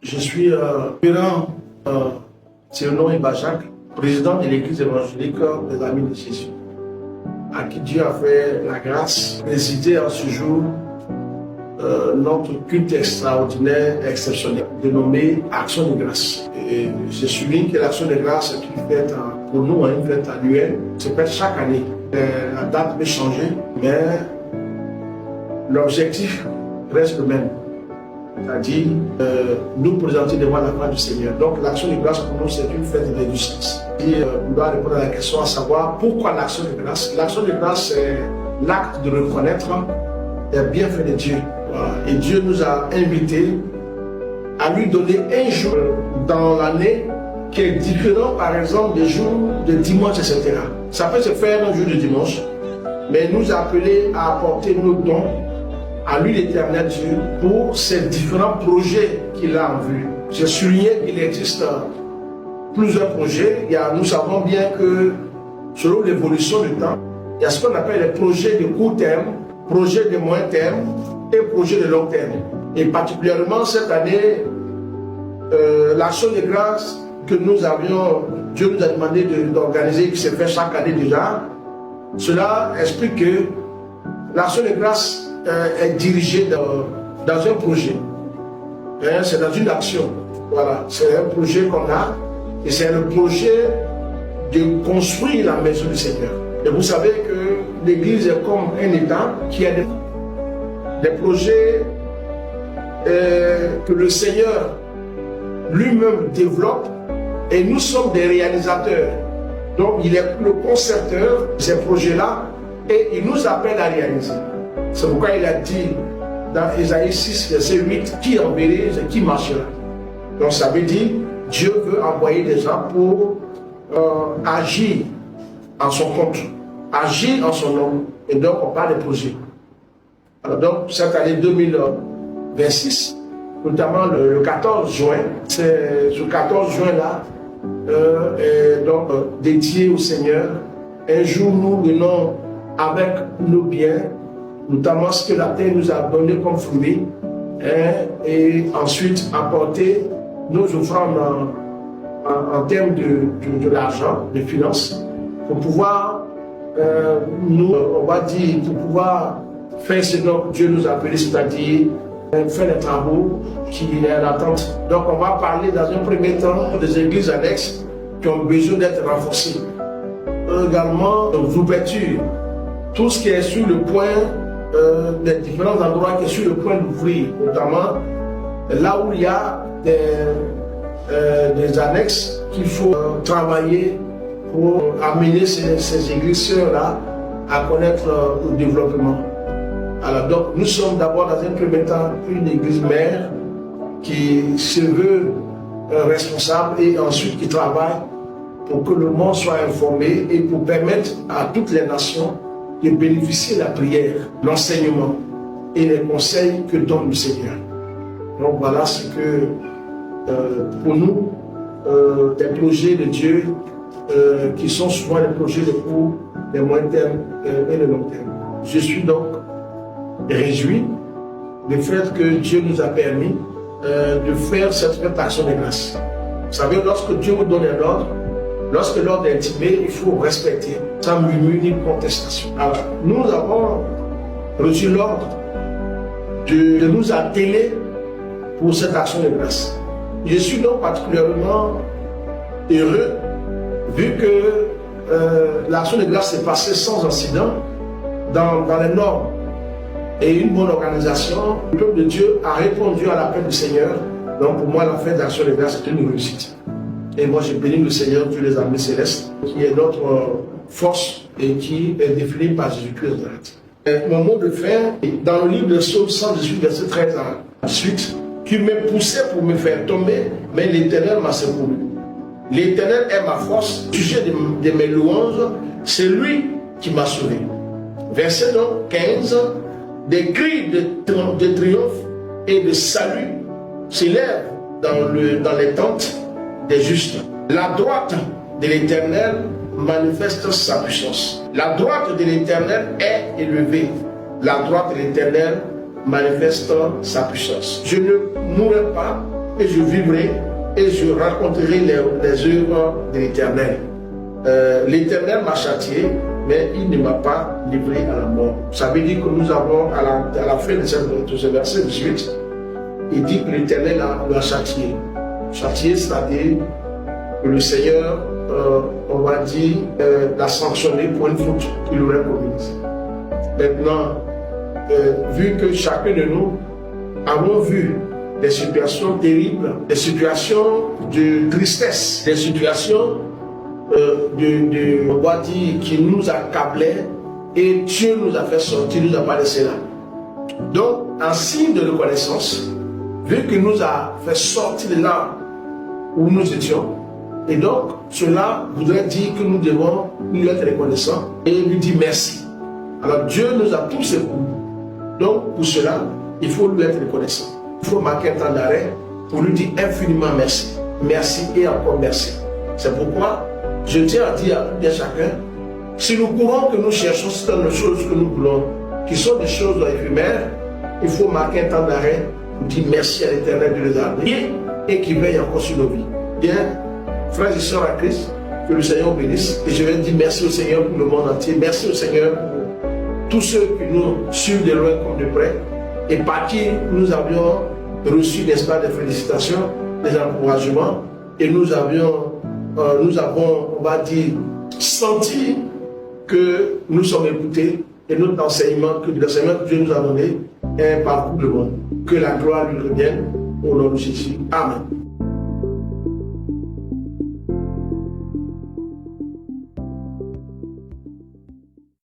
Je suis Péran Théonon Ibachak, président de l'église évangélique des Amis de Jésus, à qui Dieu a fait la grâce de présider en ce jour notre culte extraordinaire, exceptionnel, dénommé Action de grâce. Et je souligne que l'Action de grâce est une fête pour nous, une fête annuelle, se fait chaque année. La date peut changer, mais l'objectif reste le même. C'est-à-dire nous présenter devant la face du Seigneur. Donc l'action de grâce pour nous c'est une fête de réjouissance. Et on doit répondre à la question à savoir pourquoi l'action de grâce. L'action de grâce c'est l'acte de reconnaître les bienfaits de Dieu. Voilà. Et Dieu nous a invités à lui donner un jour dans l'année qui est différent par exemple des jours de dimanche, etc. Ça peut se faire un jour de dimanche, mais nous appeler à apporter nos dons à lui l'Éternel Dieu pour ces différents projets qu'il a en vue. J'ai souligné qu'il existe plusieurs projets. Nous savons bien que selon l'évolution du temps, il y a ce qu'on appelle les projets de court terme, projets de moyen terme et projets de long terme. Et particulièrement cette année, l'action de grâce que nous avions, Dieu nous a demandé d'organiser, qui s'est fait chaque année déjà, cela explique que l'action de grâce est dirigé dans un projet. C'est dans une action. Voilà, c'est un projet qu'on a et c'est le projet de construire la maison du Seigneur. Et vous savez que l'Église est comme un État qui a des projets que le Seigneur lui-même développe et nous sommes des réalisateurs. Donc il est le concepteur de ces projets-là et il nous appelle à réaliser. C'est pourquoi il a dit dans Ésaïe 6, verset 8, qui enverrai et qui marchera. Donc ça veut dire, Dieu veut envoyer des gens pour agir en son compte, agir en son nom. Et donc on parle de projet. Alors donc cette année 2026, notamment le 14 juin, c'est ce 14 juin-là, est donc dédié au Seigneur. Un jour nous venons avec nos biens, notamment ce que la terre nous a donné comme fruit, et ensuite apporter nos offrandes en termes de l'argent, de finances, pour pouvoir, on va dire, pour pouvoir faire ce dont Dieu nous a appelé, c'est-à-dire faire les travaux qui est en attente. Donc on va parler dans un premier temps des églises annexes qui ont besoin d'être renforcées. Également, l'ouverture, tout ce qui est sur le point des différents endroits qui sont sur le point d'ouvrir, notamment là où il y a des annexes qu'il faut travailler pour amener ces églises sœurs-là à connaître le développement. Alors donc nous sommes d'abord dans un premier temps une église mère qui se veut responsable et ensuite qui travaille pour que le monde soit informé et pour permettre à toutes les nations de bénéficier de la prière, l'enseignement et les conseils que donne le Seigneur. Donc voilà ce que pour nous, des projets de Dieu qui sont souvent les projets de court, de moyen terme et de long terme. Je suis donc réjoui du fait que Dieu nous a permis de faire cette action de grâce. Vous savez, lorsque Dieu vous donne un ordre, lorsque l'ordre est intimé, il faut respecter, sans murmure ni contestation. Alors, nous avons reçu l'ordre de nous atteler pour cette action de grâce. Je suis donc particulièrement heureux, vu que l'action de grâce s'est passée sans incident, dans les normes et une bonne organisation. Le peuple de Dieu a répondu à l'appel du Seigneur. Donc pour moi, la fête d'action de grâce est une réussite. Et moi, je bénis le Seigneur, Dieu les armées célestes, qui est notre force et qui est définie par Jésus-Christ. Mon mot de fin, dans le livre de Psaume 118, verset 13 à 18, qui me poussait pour me faire tomber, mais l'Éternel m'a secouru. L'Éternel est ma force, sujet de mes louanges, c'est lui qui m'a sauvé. Verset donc 15, des cris de triomphe et de salut s'élèvent dans les tentes des justes. La droite de l'Éternel manifeste sa puissance. La droite de l'Éternel est élevée. La droite de l'Éternel manifeste sa puissance. Je ne mourrai pas, et je vivrai et je rencontrerai les œuvres de l'Éternel. L'Éternel m'a châtié, mais il ne m'a pas livré à la mort. Ça veut dire que nous avons, à la fin de ce verset 18, il dit que l'Éternel l'a châtié. Châtié, c'est-à-dire que le Seigneur, on va dire, l'a sanctionné pour une faute qu'il aurait commise. Maintenant, vu que chacun de nous avons vu des situations terribles, des situations de tristesse, des situations on va dire, qui nous accablaient, et Dieu nous a fait sortir, nous a pas laissé là. Donc, en signe de reconnaissance, vu qu'il nous a fait sortir de là où nous étions, et donc cela voudrait dire que nous devons lui être reconnaissants et lui dire merci. Alors Dieu nous a tous secourus. Donc pour cela, il faut lui être reconnaissant. Il faut marquer un temps d'arrêt pour lui dire infiniment merci. Merci et encore merci. C'est pourquoi je tiens à dire à tout et à chacun, si nous courons que nous cherchons certaines choses que nous voulons, qui sont des choses éphémères, il faut marquer un temps d'arrêt pour dire merci à l'Éternel de nous avoir et qui veille encore sur nos vies. Bien, frères et sœurs à Christ, que le Seigneur bénisse. Et je vais dire merci au Seigneur pour le monde entier. Merci au Seigneur pour tous ceux qui nous suivent de loin comme de près et par qui nous avions reçu, n'est-ce pas, des félicitations, des encouragements. Et nous avons, on va dire, senti que nous sommes écoutés et notre enseignement, que l'enseignement que Dieu nous a donné est partout le monde. Que la gloire lui revienne au nom de Jésus. Amen.